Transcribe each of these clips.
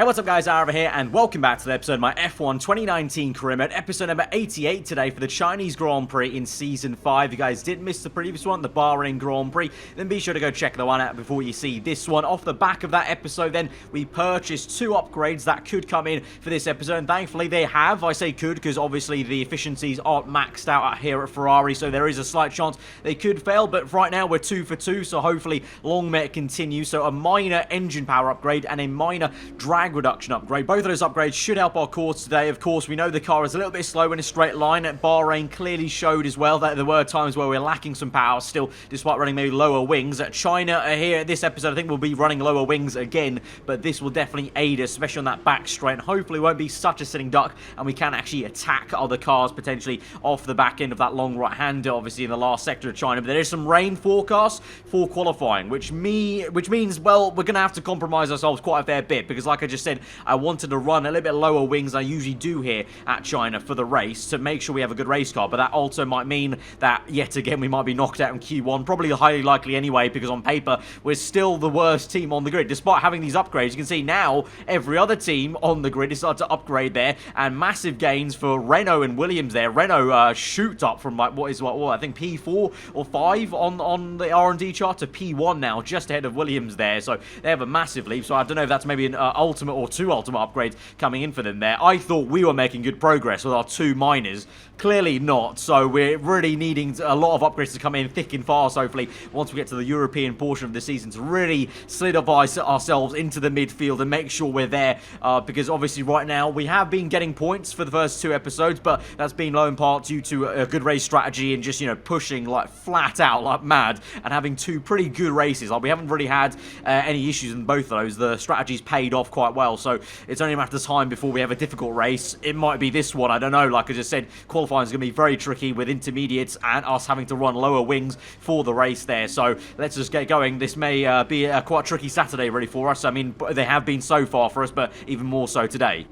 Hey, what's up guys, aarava here, and welcome back to the episode of my F1 2019 career mode, episode number 88 today for the Chinese Grand Prix in Season 5. If you guys did miss the previous one, the Bahrain Grand Prix, then be sure to go check the one out before you see this one. Off the back of that episode then, we purchased 2 upgrades that could come in for this episode, and thankfully they have. I say could because obviously the efficiencies aren't maxed out here at Ferrari, so there is a slight chance they could fail, but right now we're 2 for 2, so hopefully long may it continue. So a minor engine power upgrade and a minor drag reduction upgrade. Both of those upgrades should help our course today. Of course, we know the car is a little bit slow in a straight line. At Bahrain clearly showed as well that there were times where we're lacking some power still, despite running maybe lower wings. At China here, this episode, I think we'll be running lower wings again, but this will definitely aid us, especially on that back straight, and hopefully won't be such a sitting duck, and we can actually attack other cars potentially off the back end of that long right-hander, obviously in the last sector of China. But there is some rain forecast for qualifying, which means, well, we're going to have to compromise ourselves quite a fair bit, because like I just said, I wanted to run a little bit lower wings than I usually do here at China for the race to make sure we have a good race car, but that also might mean that yet again we might be knocked out in Q1, probably highly likely anyway, because on paper we're still the worst team on the grid. Despite having these upgrades, you can see now every other team on the grid is starting to upgrade there, and massive gains for Renault and Williams there. Renault shoot up from like what I think P4 or 5 on the R&D chart to P1 now, just ahead of Williams there, so they have a massive leap. So I don't know if that's maybe an ultimate or 2 ultimate upgrades coming in for them there. I thought we were making good progress with our 2 minors. Clearly not, so we're really needing a lot of upgrades to come in thick and fast, hopefully, once we get to the European portion of the season, to really solidify ourselves into the midfield and make sure we're there, because obviously right now we have been getting points for the first 2 episodes, but that's been low in part due to a good race strategy and just, you know, pushing like flat out like mad and having 2 pretty good races. Like, we haven't really had any issues in both of those. The strategy's paid off quite well, so it's only a matter of time before we have a difficult race. It might be this one, I don't know. Like I just said, qualifying is going to be very tricky with intermediates and us having to run lower wings for the race there. So let's just get going. This may be a quite tricky Saturday really for us. I mean, they have been so far for us, but even more so today.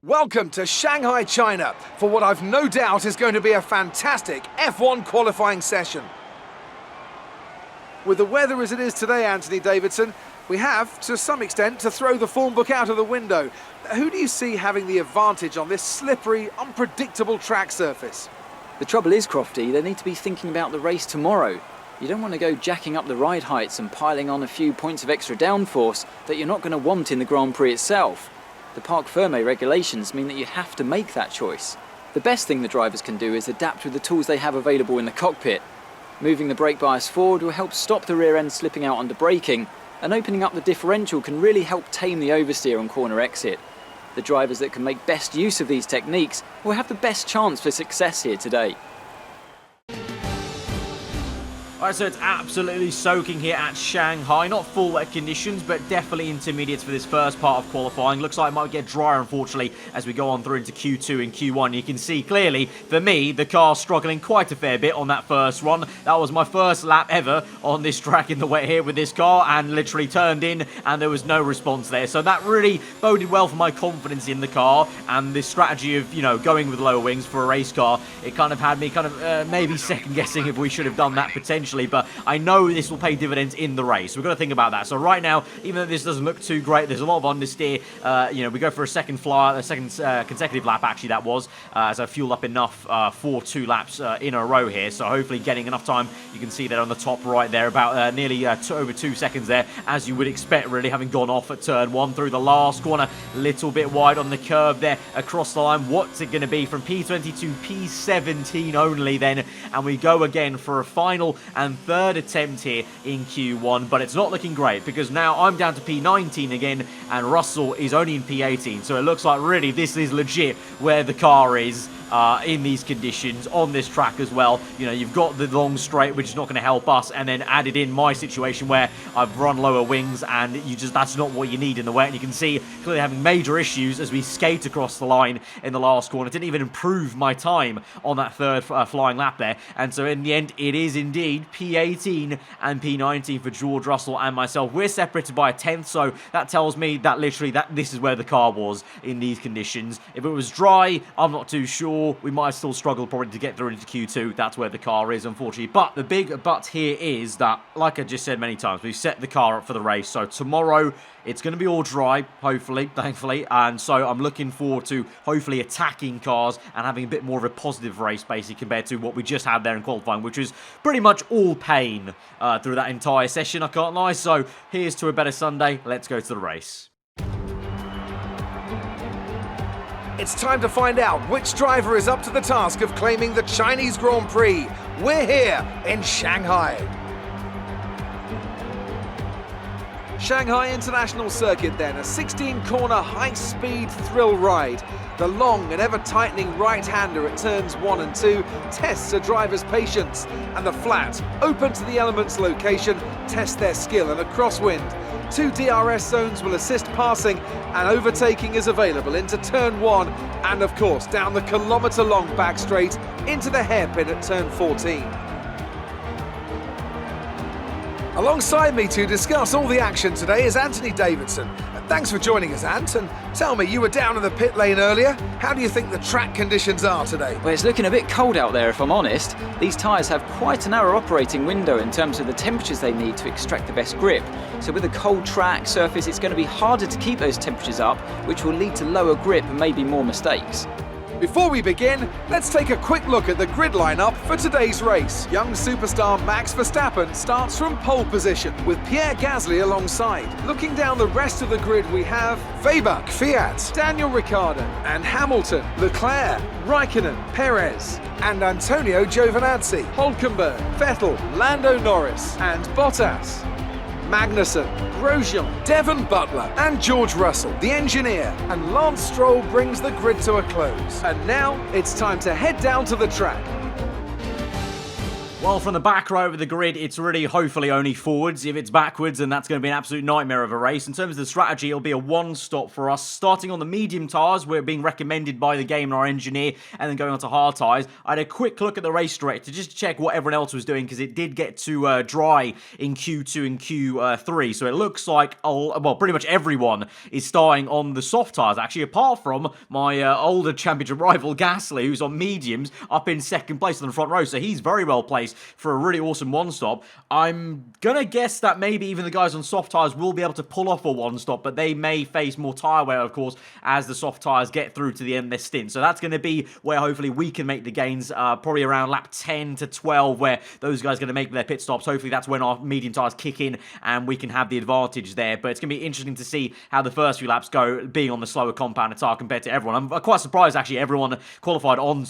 Welcome to Shanghai, China, for what I've no doubt is going to be a fantastic F1 qualifying session. With the weather as it is today, Anthony Davidson, we have, to some extent, to throw the form book out of the window. Who do you see having the advantage on this slippery, unpredictable track surface? The trouble is, Crofty, they need to be thinking about the race tomorrow. You don't want to go jacking up the ride heights and piling on a few points of extra downforce that you're not going to want in the Grand Prix itself. The Parc Fermé regulations mean that you have to make that choice. The best thing the drivers can do is adapt with the tools they have available in the cockpit. Moving the brake bias forward will help stop the rear end slipping out under braking, and opening up the differential can really help tame the oversteer on corner exit. The drivers that can make best use of these techniques will have the best chance for success here today. Alright, so it's absolutely soaking here at Shanghai. Not full wet conditions, but definitely intermediates for this first part of qualifying. Looks like it might get drier, unfortunately, as we go on through into Q2 and Q1. You can see clearly, for me, the car's struggling quite a fair bit on that first run. That was my first lap ever on this track in the wet here with this car, and literally turned in, and there was no response there. So that really boded well for my confidence in the car, and this strategy of, you know, going with lower wings for a race car. It kind of had me maybe second-guessing if we should have done that potentially. But I know this will pay dividends in the race. We've got to think about that. So right now, even though this doesn't look too great, there's a lot of understeer. You know, we go for a second consecutive lap, actually, that was, as I fueled up enough for 2 laps in a row here. So hopefully getting enough time. You can see that on the top right there, about nearly over 2 seconds there, as you would expect, really, having gone off at turn 1 through the last corner. Little bit wide on the curve there across the line. What's it going to be from P20 to P17 only then? And we go again for a final and 3rd attempt here in Q1, but it's not looking great, because now I'm down to P19 again, and Russell is only in P18, so it looks like really this is legit where the car is in these conditions, on this track as well. You know, you've got the long straight, which is not going to help us, and then added in my situation where I've run lower wings, and that's not what you need in the wet. And you can see clearly having major issues as we skate across the line in the last corner. It didn't even improve my time on that 3rd flying lap there, and so in the end it is indeed P18 and P19 for George Russell and myself. We're separated by a 10th, so that tells me that literally this is where the car was in these conditions. If it was dry, I'm not too sure. Q4, we might still struggle probably to get through into Q2. That's where the car is, unfortunately. But the big but here is that, like I just said many times, we've set the car up for the race. So tomorrow, it's going to be all dry, hopefully, thankfully. And so I'm looking forward to hopefully attacking cars and having a bit more of a positive race, basically, compared to what we just had there in qualifying, which was pretty much all pain through that entire session, I can't lie. So here's to a better Sunday. Let's go to the race. It's time to find out which driver is up to the task of claiming the Chinese Grand Prix. We're here in Shanghai. Shanghai International Circuit then, a 16-corner high-speed thrill ride. The long and ever-tightening right-hander at turns 1 and 2 tests a driver's patience, and the flat, open to the elements location, tests their skill in a crosswind. 2 DRS zones will assist passing, and overtaking is available into turn 1 and of course down the kilometre-long back straight into the hairpin at turn 14. Alongside me to discuss all the action today is Anthony Davidson. Thanks for joining us, Ant, and tell me, you were down in the pit lane earlier. How do you think the track conditions are today? Well, it's looking a bit cold out there, if I'm honest. These tyres have quite a narrow operating window in terms of the temperatures they need to extract the best grip. So with a cold track surface, it's going to be harder to keep those temperatures up, which will lead to lower grip and maybe more mistakes. Before we begin, let's take a quick look at the grid lineup for today's race. Young superstar Max Verstappen starts from pole position with Pierre Gasly alongside. Looking down the rest of the grid, we have Weber, Fiat, Daniel Ricciardo and Hamilton, Leclerc, Raikkonen, Perez and Antonio Giovinazzi, Hülkenberg, Vettel, Lando Norris and Bottas. Magnussen, Grosjean, Devon Butler and George Russell, the engineer, and Lance Stroll brings the grid to a close. And now it's time to head down to the track. Well, from the back row of the grid, it's really hopefully only forwards. If it's backwards, then that's going to be an absolute nightmare of a race. In terms of the strategy, it'll be a one-stop for us. Starting on the medium tyres, we're being recommended by the game and our engineer, and then going on to hard tyres. I had a quick look at the race director just to check what everyone else was doing, because it did get to dry in Q2 and Q3. So it looks like, well, pretty much everyone is starting on the soft tyres, actually, apart from my older championship rival, Gasly, who's on mediums, up in second place on the front row. So he's very well placed for a really awesome one-stop. I'm going to guess that maybe even the guys on soft tyres will be able to pull off a one-stop, but they may face more tyre wear, of course, as the soft tyres get through to the end of their stint. So that's going to be where hopefully we can make the gains, probably around lap 10 to 12, where those guys are going to make their pit stops. Hopefully that's when our medium tyres kick in and we can have the advantage there. But it's going to be interesting to see how the first few laps go, being on the slower compound tyre compared to everyone. I'm quite surprised, actually, everyone qualified on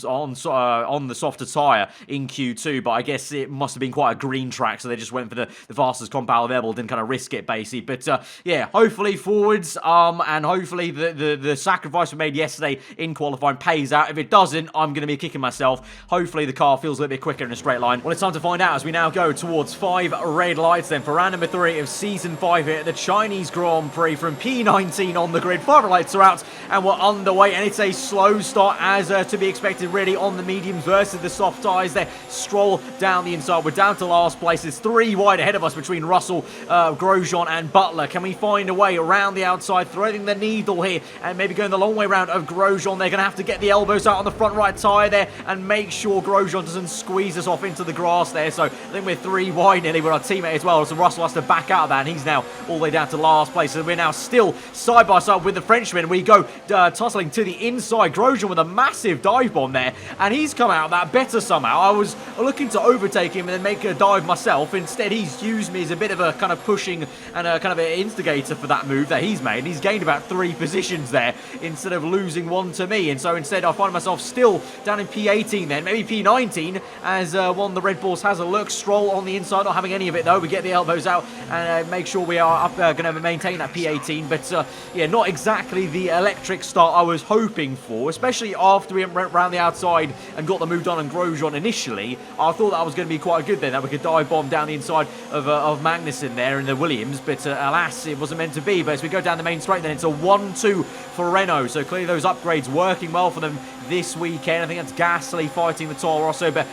the softer tyre in Q2, but I guess it must have been quite a green track, so they just went for the fastest compound available, didn't kind of risk it, basically. But yeah, hopefully forwards, and hopefully the sacrifice we made yesterday in qualifying pays out. If it doesn't, I'm going to be kicking myself. Hopefully the car feels a little bit quicker in a straight line. Well, it's time to find out as we now go towards 5 red lights then for round number 3 of Season 5 here at the Chinese Grand Prix from P19 on the grid. 5 red lights are out and we're underway, and it's a slow start as to be expected really on the mediums versus the soft tyres there. Stroll down the inside. We're down to last place. There's 3 wide ahead of us between Russell, Grosjean and Butler. Can we find a way around the outside, threading the needle here and maybe going the long way round of Grosjean? They're going to have to get the elbows out on the front right tyre there and make sure Grosjean doesn't squeeze us off into the grass there. So I think we're 3 wide nearly with our teammate as well. So Russell has to back out of that, and he's now all the way down to last place. So we're now still side by side with the Frenchman. We go tussling to the inside. Grosjean with a massive dive bomb there, and he's come out that better somehow. I was looking to overtake him and then make a dive myself. Instead, he's used me as a bit of a kind of pushing and a kind of an instigator for that move that he's made. And he's gained about 3 positions there instead of losing 1 to me. And so instead, I find myself still down in P18 then, maybe P19, as one of the Red Bulls has a look. Stroll on the inside, not having any of it though. We get the elbows out and make sure we are up, going to maintain that P18. But yeah, not exactly the electric start I was hoping for, especially after we went round the outside and got the move done on Grosjean initially. I thought that was going to be quite good then, that we could dive bomb down the inside of Magnussen there in the Williams, but alas, it wasn't meant to be. But as we go down the main straight then, it's a 1-2 for Renault, so clearly those upgrades working well for them this weekend. I think that's Gasly fighting the Toro Rosso, but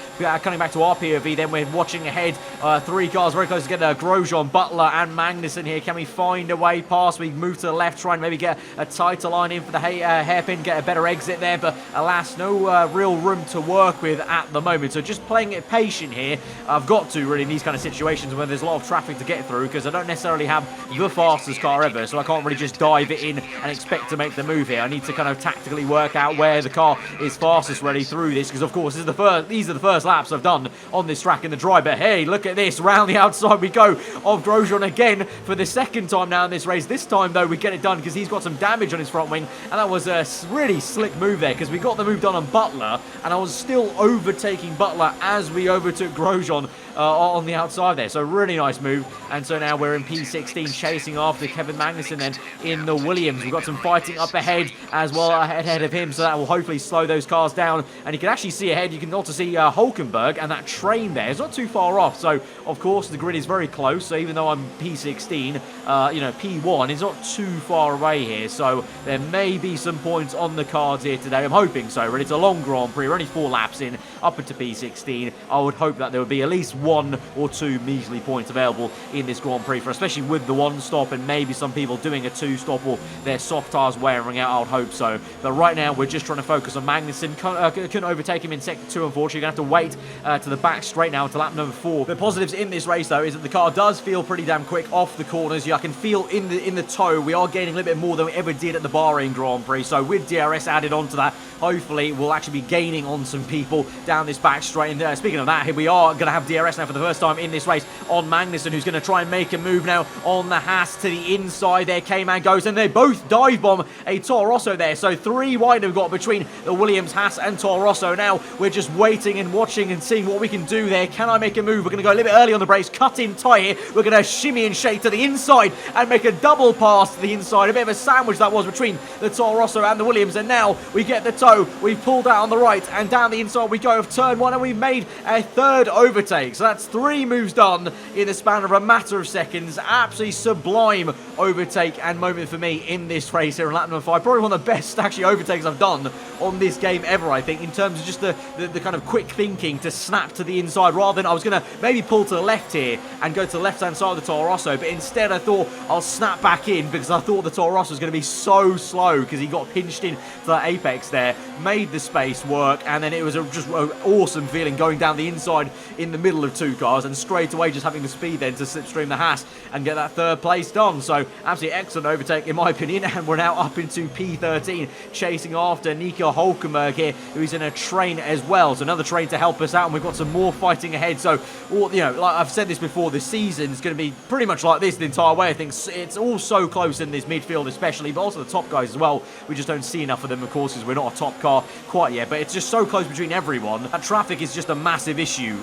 coming back to our POV, then we're watching ahead. 3 cars very close to get Grosjean, Butler, and Magnussen here. Can we find a way past? We move to the left, try and maybe get a tighter line in for the hairpin, get a better exit there, but alas, no real room to work with at the moment. So just playing it patient here. I've got to really in these kind of situations where there's a lot of traffic to get through, because I don't necessarily have the fastest car ever, so I can't really just dive it in and expect to make the move here. I need to kind of tactically work out where the car is fastest ready through this, because of course these are the first laps I've done on this track in the dry. But hey, look at this, round the outside we go of Grosjean again for the second time now in this race. This time though we get it done because he's got some damage on his front wing, and that was a really slick move there, because we got the move done on Butler, and I was still overtaking Butler as we overtook Grosjean on the outside there. So really nice move. And so now we're in P16 chasing after Kevin Magnussen then in the Williams. We've got some fighting up ahead as well ahead of him, so that will hopefully slow those cars down. And you can actually see ahead, you can also see Hulkenberg, and that train there is not too far off. So of course the grid is very close, so even though I'm P16, P1 is not too far away here, so there may be some points on the cards here today. I'm hoping so, really. It's a long Grand Prix. We're only 4 laps in, up into P16. I would hope that there would be at least 1 or 2 measly points available in this Grand Prix, especially with the 1 stop and maybe some people doing a 2 stop or their soft tires wearing out. I would hope so. But right now we're just trying to focus on Magnussen. Couldn't overtake him in sector 2, unfortunately. You're going to have to wait to the back straight now to lap number 4. The positives in this race though is that the car does feel pretty damn quick off the corners. Yeah, I can feel in the toe we are gaining a little bit more than we ever did at the Bahrain Grand Prix. So with DRS added onto that, hopefully we'll actually be gaining on some people down this back straight. And speaking of that, here we are going to have DRS now for the first time in this race on Magnussen, who's going to try and make a move now on the Haas to the inside there. K-Man goes, and they both dive bomb a Toro Rosso there. So 3 wide we've got between the Williams, Haas and Toro Rosso. Now we're just waiting and watching and seeing what we can do there. Can I make a move? We're going to go a little bit early on the brakes, cut in tight here. We're going to shimmy and shake to the inside and make a double pass to the inside. A bit of a sandwich that was between the Toro Rosso and the Williams, and now we get the toe. We've pulled out on the right, and down the inside we go of turn 1, and we've made a 3rd overtake. So that's 3 moves done in the span of a matter of seconds. Absolutely sublime overtake and moment for me in this race here in lap number 5. Probably one of the best actually overtakes I've done on this game ever, I think, in terms of just the kind of quick thinking to snap to the inside, rather than I was going to maybe pull to the left here and go to the left hand side of the Toro Rosso, but instead I thought I'll snap back in, because I thought the Toro Rosso was going to be so slow because he got pinched in to that apex there, made the space work, and then it was just an awesome feeling going down the inside in the middle of 2 cars, and straight away just having the speed then to slipstream the Haas and get that 3rd place done. So absolutely excellent overtake in my opinion, and we're now up into P13 chasing after Nico Hulkenberg here, who's in a train as well. So another train to help us out, and we've got some more fighting ahead. So like I've said this before, this season is going to be pretty much like this the entire way. I think it's all so close in this midfield especially, but also the top guys as well. We just don't see enough of them, of course, because we're not a top car quite yet, but it's just so close between everyone. That traffic is just a massive issue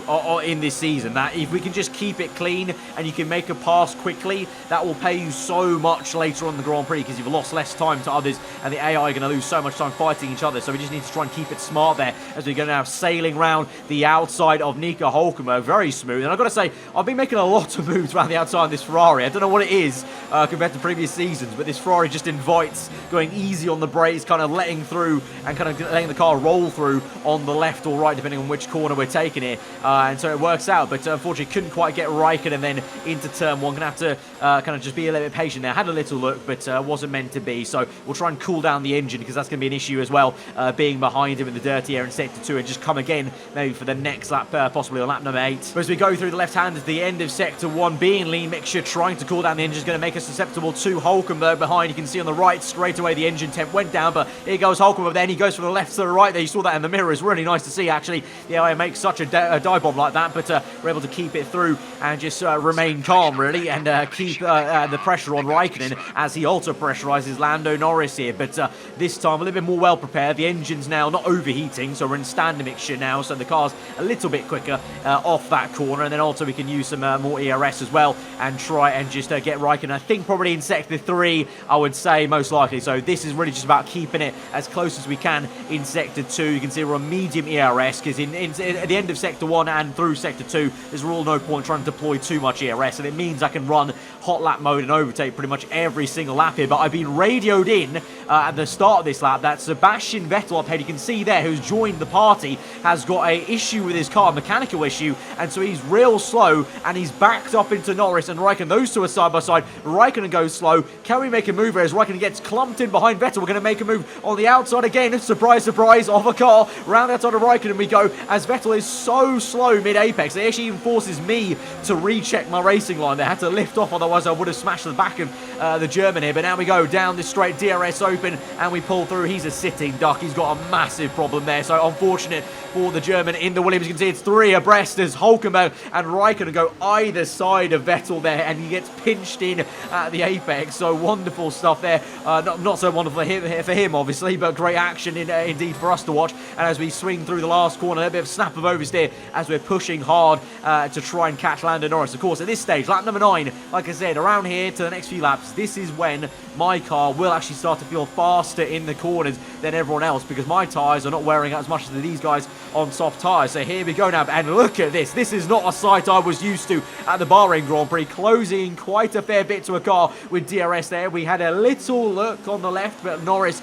in this season, that if we can just keep it clean and you can make a pass quickly, that will pay you so much later on in the Grand Prix, because you've lost less time to others and the AI are going to lose so much time fighting each other. So we just need to try and keep it smart there as we're going to have sailing around the outside of Nico Hulkenberg. Very smooth, and I've got to say, I've been making a lot of moves around the outside of this Ferrari. I don't know what it is compared to previous seasons, but this Ferrari just invites going easy on the brakes, kind of letting through and kind of letting the car roll through on the left or right depending on which corner we're taking it, and so it works out. But unfortunately couldn't quite get Raikkonen then into turn 1. Gonna have to kind of just be a little bit patient there. Had a little look, but wasn't meant to be, so we'll try and cool down the engine, because that's going to be an issue as well, being behind him in the dirty air in sector 2, and just come again maybe for the next lap, possibly on lap number 8. But as we go through the left hand at the end of sector 1, being lean mixture, trying to cool down the engine is going to make us susceptible to Hulkenberg behind. You can see on the right straight away the engine temp went down, but here goes Hulkenberg, then he goes from the left to the right there. You saw that in the mirror. It's really nice to see actually the AI make such a dive bomb like that, but we're able to keep it through and just remain calm really, and keep the pressure on Raikkonen as he also pressurizes Lando Norris here. But this time a little bit more well prepared. The engine's now not overheating, so we're in standard mixture now, so the car's a little bit quicker off that corner, and then also we can use some more ERS as well and try and just get Raikkonen, I think probably in sector 3, I would say most likely. So this is really just about keeping it as close as we can in sector 2. You can see we're on medium ERS, because at the end of sector 1 and through sector 2 there's really no point trying to deploy too much ERS, and it means I can run hot lap mode and overtake pretty much every single lap here. But I've been radioed in at the start of this lap that Sebastian pushing Vettel up ahead. You can see there who's joined the party has got a issue with his car, mechanical issue, and so he's real slow, and he's backed up into Norris and Raikkonen. Those two are side by side. Raikkonen goes slow. Can we make a move here as Raikkonen gets clumped in behind Vettel? We're going to make a move on the outside again. Surprise, surprise, of a car. Round outside of Raikkonen we go, as Vettel is so slow mid-apex. It actually even forces me to recheck my racing line. They had to lift off, otherwise I would have smashed the back of the German here. But now we go down this straight, DRS open, and we pull through. He's a sitting duck. He's got a massive problem there. So unfortunate for the German in the Williams. You can see it's 3 abreast as Hulkenberg and Raikkonen go either side of Vettel there, and he gets pinched in at the apex. So wonderful stuff there. Not so wonderful for him, obviously, but great action indeed for us to watch. And as we swing through the last corner, a bit of snap of oversteer as we're pushing hard to try and catch Lando Norris. Of course, at this stage, lap number 9, like I said, around here to the next few laps, this is when my car will actually start to feel faster in the corners than everyone else, because my tyres are not wearing out as much as these guys on soft tyres. So here we go now, and look at this. This is not a sight I was used to at the Bahrain Grand Prix, closing quite a fair bit to a car with DRS there. We had a little look on the left, but Norris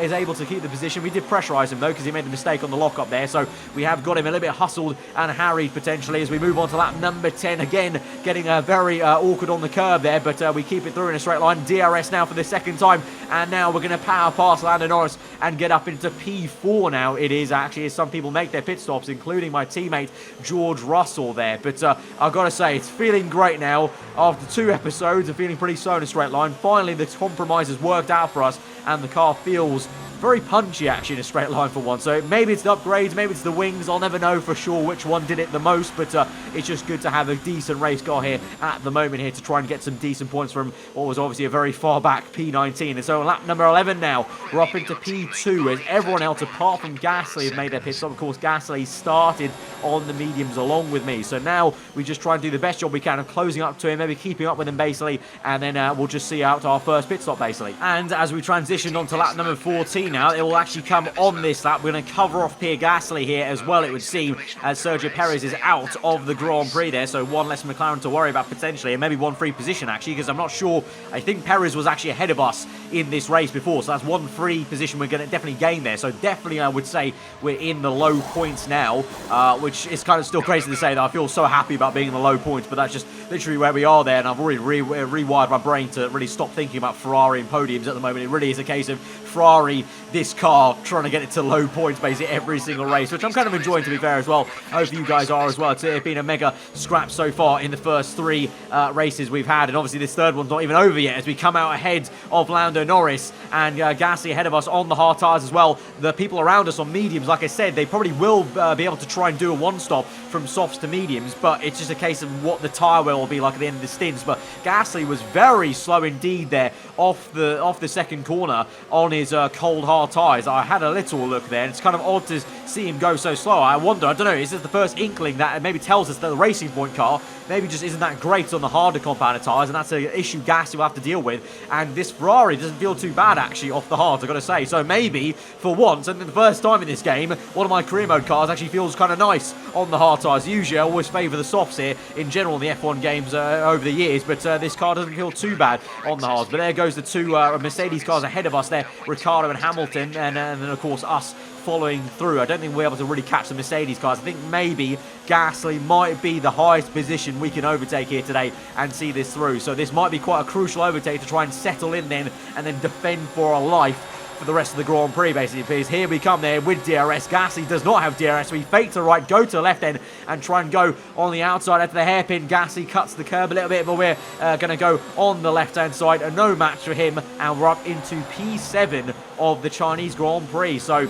is able to keep the position. We did pressurise him though, because he made the mistake on the lockup there, so we have got him a little bit hustled and harried potentially as we move on to lap number 10. Again, getting very awkward on the curb there, but we keep it through in a straight line. DRS now for the second time, and now we're going to power past Lando Norris and get up into P4 now. It is actually, as some people make their pit stops, including my teammate George Russell there. But I've got to say, it's feeling great now. After 2 episodes of feeling pretty slow in a straight line, finally the compromise has worked out for us, and the car feels very punchy actually in a straight line for once. So maybe it's the upgrades, maybe it's the wings. I'll never know for sure which one did it the most, but it's just good to have a decent race car here at the moment here to try and get some decent points from what was obviously a very far back P19. And so on lap number 11 now, we're up into P2 as everyone else apart from Gasly have made their pit stop. Of course, Gasly started on the mediums along with me. So now we just try and do the best job we can of closing up to him, maybe keeping up with him basically, and then we'll just see out our first pit stop basically. And as we transition on to lap number 14 now, it will actually come on this lap. We're going to cover off Pierre Gasly here as well, it would seem, as Sergio Perez is out of the Grand Prix there, so one less McLaren to worry about potentially, and maybe one free position actually, because I'm not sure. I think Perez was actually ahead of us in this race before, so that's one free position we're going to definitely gain there. So definitely I would say we're in the low points now, which is kind of still crazy to say that I feel so happy about being in the low points, but that's just literally where we are there, and I've already rewired my brain to really stop thinking about Ferrari and podiums at the moment. It really is a case of Ferrari, this car, trying to get it to low points basically every single race, which I'm kind of enjoying, to be fair, as well. I hope you guys are as well. It's been a mega scrap so far in the first 3 races we've had, and obviously this third one's not even over yet as we come out ahead of Lando Norris and Gasly ahead of us on the hard tyres as well. The people around us on mediums, like I said, they probably will be able to try and do a one-stop from softs to mediums, but it's just a case of what the tyre wear will be like at the end of the stints. But Gasly was very slow indeed there off the second corner on his cold hard tyres. I had a little look there, and it's kind of odd to see him go so slow. I wonder, I don't know, is this the first inkling that maybe tells us that the Racing Point car maybe just isn't that great on the harder compounded tyres, and that's an issue Gasly will have to deal with. And this Ferrari doesn't feel too bad actually off the hards, I've got to say. So maybe for once, and the first time in this game, one of my career mode cars actually feels kind of nice on the hard tyres. Usually I always favour the softs here in general in the F1 games over the years, but this car doesn't feel too bad on the hards. But there goes the 2 Mercedes cars ahead of us there, Ricciardo and Hamilton, and then of course us following through. I don't think we're able to really catch the Mercedes cars. I think maybe Gasly might be the highest position we can overtake here today and see this through. So this might be quite a crucial overtake to try and settle in then, and then defend for our life for the rest of the Grand Prix basically, because here we come there with DRS. Gasly does not have DRS, so we fake to the right, go to the left end and try and go on the outside after the hairpin. Gasly cuts the curb a little bit, but we're going to go on the left hand side. A no match for him, and we're up into P7 of the Chinese Grand Prix. So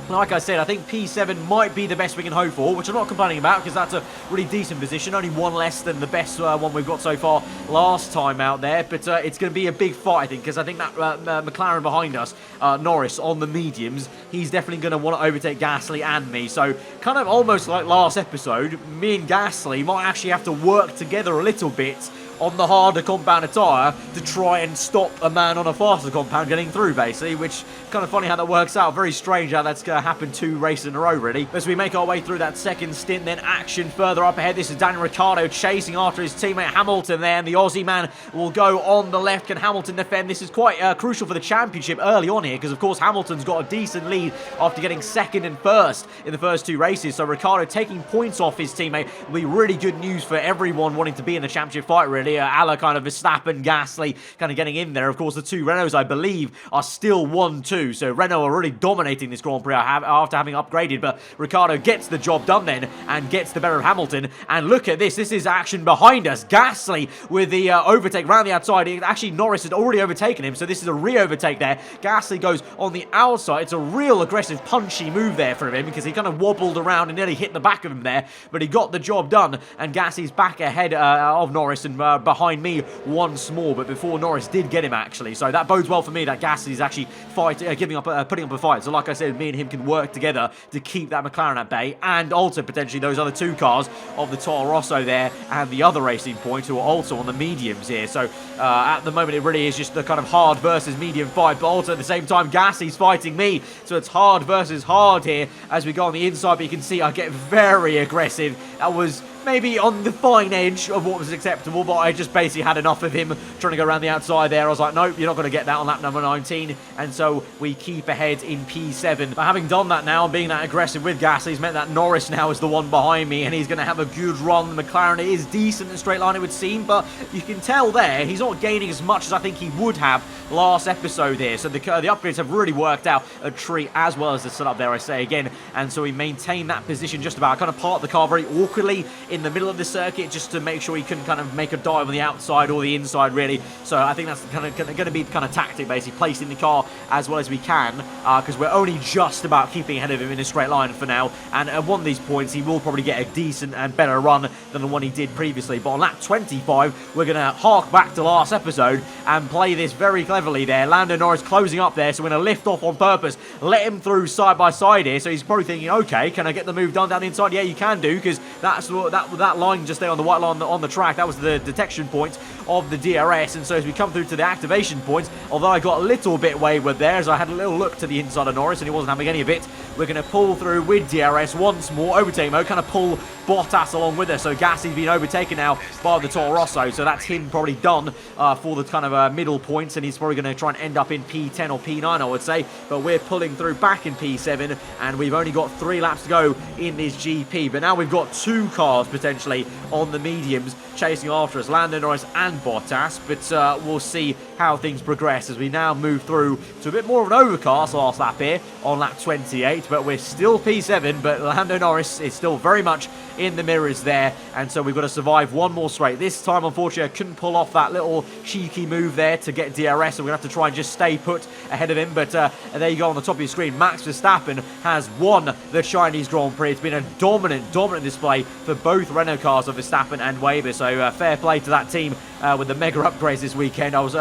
like I said, I think P7 might be the best we can hope for, which I'm not complaining about because that's a really decent position. Only one less than the best one we've got so far last time out there. But it's going to be a big fight, I think, because I think that McLaren behind us, Norris on the mediums, he's definitely going to want to overtake Gasly and me. So kind of almost like last episode, me and Gasly might actually have to work together a little bit on the harder compound tyre to try and stop a man on a faster compound getting through, basically, which kind of funny how that works out. Very strange how that's going to happen 2 races in a row, really. As we make our way through that second stint, then action further up ahead. This is Daniel Ricciardo chasing after his teammate Hamilton there, and the Aussie man will go on the left. Can Hamilton defend? This is quite crucial for the championship early on here, because of course Hamilton's got a decent lead after getting second and first in the first 2 races. So Ricciardo taking points off his teammate will be really good news for everyone wanting to be in the championship fight, really. A la kind of Verstappen, Gasly kind of getting in there. Of course, the 2 Renaults, I believe, are still 1-2. So Renault are really dominating this Grand Prix after having upgraded. But Ricciardo gets the job done then and gets the better of Hamilton. And look at this. This is action behind us. Gasly with the overtake around the outside. Actually, Norris had already overtaken him. So this is a re-overtake there. Gasly goes on the outside. It's a real aggressive, punchy move there from him because he kind of wobbled around and nearly hit the back of him there. But he got the job done. And Gasly's back ahead of Norris and behind me once more. But before Norris did get him, actually. So that bodes well for me that Gasly's actually putting up a fight. So like I said, me and him can work together to keep that McLaren at bay, and also potentially those other 2 cars of the Toro Rosso there and the other Racing Point who are also on the mediums here. So at the moment it really is just the kind of hard versus medium fight, but also at the same time Gasly's fighting me, so it's hard versus hard here as we go on the inside. But you can see I get very aggressive. That was maybe on the fine edge of what was acceptable, but I just basically had enough of him trying to go around the outside there. I was like, nope, you're not going to get that on lap number 19, and so we keep ahead in P7. But having done that now and being that aggressive with Gasly's meant that Norris now is the one behind me, and he's going to have a good run. The McLaren is decent in straight line, it would seem, but you can tell there he's not gaining as much as I think he would have last episode here. So the upgrades have really worked out a treat, as well as the setup there, I say again, and so we maintain that position just about. I kind of parked the car very awkwardly in the middle of the circuit just to make sure he couldn't kind of make a dive on the outside or the inside, really. So I think that's kind of going to be the kind of tactic, basically, placing the car as well as we can, because we're only just about keeping ahead of him in a straight line for now. And at one of these points, he will probably get a decent and better run than the one he did previously. But on lap 25, we're going to hark back to last episode and play this very cleverly there. Lando Norris closing up there, so we're going to lift off on purpose, let him through side by side here. So he's probably thinking, okay, can I get the move done down the inside? Yeah, you can do, because that's that line just there on the white line on the track, that was the detection point of the DRS. And so as we come through to the activation points, although I got a little bit wayward there as I had a little look to the inside of Norris and he wasn't having any of it, we're going to pull through with DRS once more, overtake mode, kind of pull Bottas along with us. So Gasly's been overtaken now by the Toro Rosso, so that's him probably done for the kind of middle points, and he's probably going to try and end up in P10 or P9, I would say. But we're pulling through back in P7, and we've only got 3 laps to go in this GP. But now we've got 2 cars potentially on the mediums chasing after us, Lando Norris and Bottas. But we'll see how things progress as we now move through to a bit more of an overcast last lap here on lap 28. But we're still P7, but Lando Norris is still very much in the mirrors there, and so we've got to survive one more straight. This time, unfortunately, I couldn't pull off that little cheeky move there to get DRS, so we're going to have to try and just stay put ahead of him. But there you go on the top of your screen. Max Verstappen has won the Chinese Grand Prix. It's been a dominant display for both Renault cars of Verstappen and Weber, so fair play to that team with the mega upgrades this weekend. I was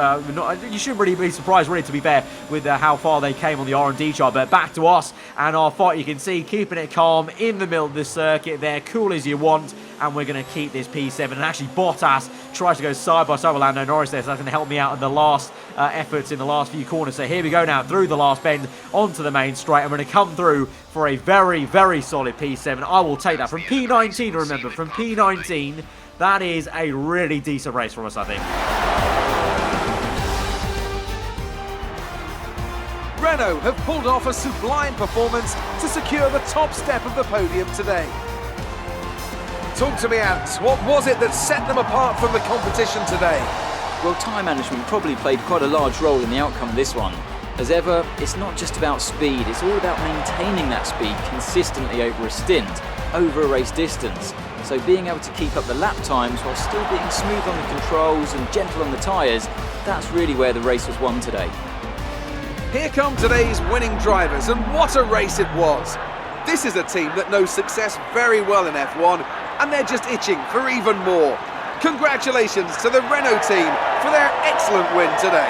you shouldn't really be surprised, really, to be fair, with how far they came on the R&D chart. But back to us and our fight. You can see keeping it calm in the middle of the circuit there, cool as you want, and we're going to keep this P7. And actually Bottas tries to go side by side with Lando Norris there, so that's going to help me out in the last efforts in the last few corners. So here we go now through the last bend onto the main straight, and we're going to come through for a very, very solid P7. I will take that from P19, remember, from P19. That is a really decent race from us, I think. Renault have pulled off a sublime performance to secure the top step of the podium today. Talk to me, Ant. What was it that set them apart from the competition today? Well, time management probably played quite a large role in the outcome of this one. As ever, it's not just about speed, it's all about maintaining that speed consistently over a stint, over a race distance. So being able to keep up the lap times while still being smooth on the controls and gentle on the tyres, that's really where the race was won today. Here come today's winning drivers, and what a race it was. This is a team that knows success very well in F1, and they're just itching for even more. Congratulations to the Renault team for their excellent win today.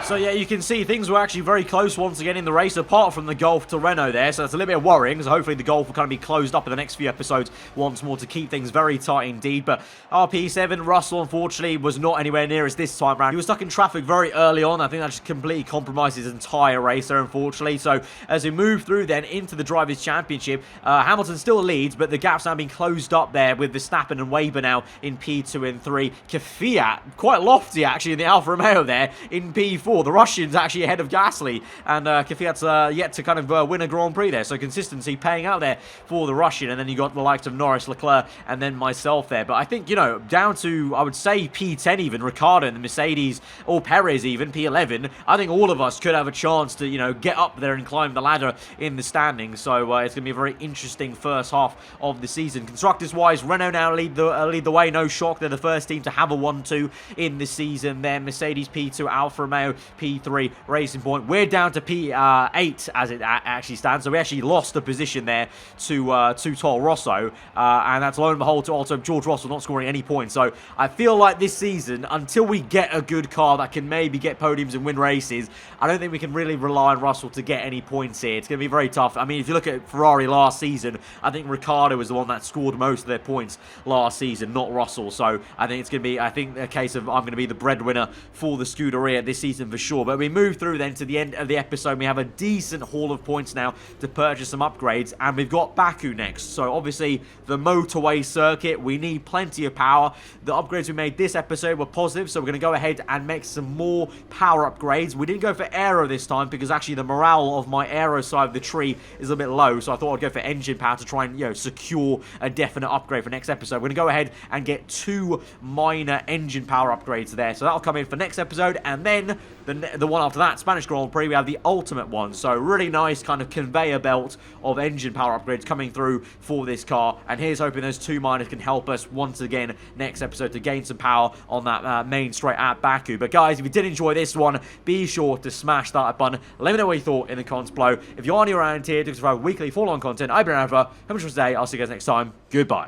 So yeah, you can see things were actually very close once again in the race, apart from the Golf to Renault there, so that's a little bit worrying, so hopefully the Golf will kind of be closed up in the next few episodes once more to keep things very tight indeed. But RP7, Russell, unfortunately, was not anywhere near us this time round. He was stuck in traffic very early on. I think that just completely compromised his entire race there, unfortunately. So as we move through then into the Drivers' Championship, Hamilton still leads, but the gap's now been closed up there with Verstappen and Weber now in P2 and 3. Kvyat, quite lofty actually in the Alfa Romeo there in P4. The Russians actually ahead of Gasly, and Kvyat's yet to kind of win a Grand Prix there, so consistency paying out there for the Russian. And then you got the likes of Norris, Leclerc, and then myself there. But I think, you know, down to, I would say, P10 even, Ricciardo and the Mercedes, or Perez even, P11, I think all of us could have a chance to, you know, get up there and climb the ladder in the standings. So it's going to be a very interesting first half of the season. Constructors-wise, Renault now lead the way, no shock. They're the first team to have a 1-2 in the season. Then Mercedes P2, Alfa Romeo P3, Racing Point. We're down to P8 as it actually stands, so we actually lost the position there to Toro Rosso, and that's lo and behold to also George Russell not scoring any points. So I feel like this season, until we get a good car that can maybe get podiums and win races, I don't think we can really rely on Russell to get any points here. It's going to be very tough. I mean, if you look at Ferrari last season, I think Ricciardo was the one that scored most of their points last season, not Russell. So I think it's going to be, a case of I'm going to be the breadwinner for the Scuderia this season for sure. But we move through then to the end of the episode. We have a decent haul of points now to purchase some upgrades, and we've got Baku next. So obviously the motorway circuit, we need plenty of power. The upgrades we made this episode were positive, so we're going to go ahead and make some more power upgrades. We didn't go for aero this time because actually the morale of my aero side of the tree is a bit low, so I thought I'd go for engine power to try and, you know, secure a definite upgrade for next episode. We're going to go ahead and get 2 minor engine power upgrades there, so that'll come in for next episode. And then the one after that, Spanish Grand Prix, we have the ultimate one. So really nice kind of conveyor belt of engine power upgrades coming through for this car. And here's hoping those 2 minors can help us once again next episode to gain some power on that main straight at Baku. But guys, if you did enjoy this one, be sure to smash that like button. Let me know what you thought in the comments below. If you are new around here to subscribe weekly full-on content, I've been aarava. Have a much today. I'll see you guys next time. Goodbye.